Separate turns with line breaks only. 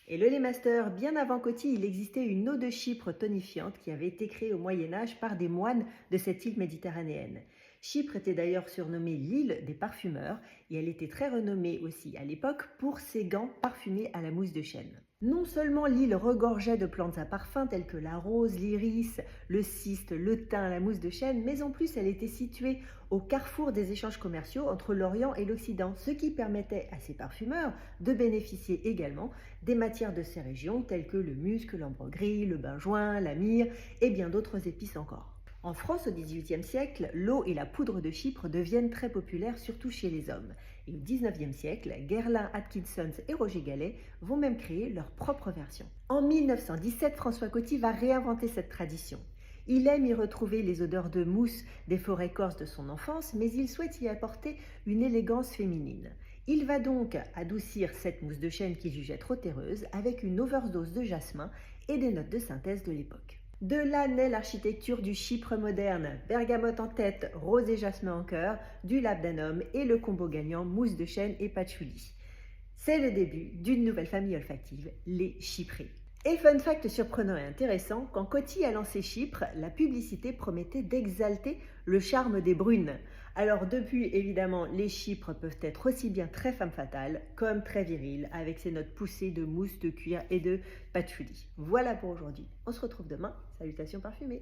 Hello les masters, bien avant Coty, il existait une eau de Chypre tonifiante qui avait été créée au Moyen-Âge par des moines de cette île méditerranéenne. Chypre était d'ailleurs surnommée l'île des parfumeurs et elle était très renommée aussi à l'époque pour ses gants parfumés à la mousse de chêne. Non seulement l'île regorgeait de plantes à parfum telles que la rose, l'iris, le cyste, le thym, la mousse de chêne, mais en plus elle était située au carrefour des échanges commerciaux entre l'Orient et l'Occident, ce qui permettait à ces parfumeurs de bénéficier également des matières de ces régions telles que le musc, l'ambre gris, le benjoin, la myrrhe et bien d'autres épices encore. En France, au XVIIIe siècle, l'eau et la poudre de Chypre deviennent très populaires, surtout chez les hommes. Et au XIXe siècle, Guerlain, Atkinson et Roger Gallet vont même créer leur propre version. En 1917, François Coty va réinventer cette tradition. Il aime y retrouver les odeurs de mousse des forêts corses de son enfance, mais il souhaite y apporter une élégance féminine. Il va donc adoucir cette mousse de chêne qu'il jugeait trop terreuse avec une overdose de jasmin et des notes de synthèse de l'époque. De là naît l'architecture du Chypre moderne, bergamote en tête, rose et jasmin en cœur, du labdanum et le combo gagnant mousse de chêne et patchouli. C'est le début d'une nouvelle famille olfactive, les chyprés. Et fun fact surprenant et intéressant, quand Coty a lancé Chypre, la publicité promettait d'exalter le charme des brunes. Alors depuis, évidemment, les Chypres peuvent être aussi bien très femme fatale comme très viriles, avec ses notes poussées de mousse, de cuir et de patchouli. Voilà pour aujourd'hui. On se retrouve demain. Salutations parfumées.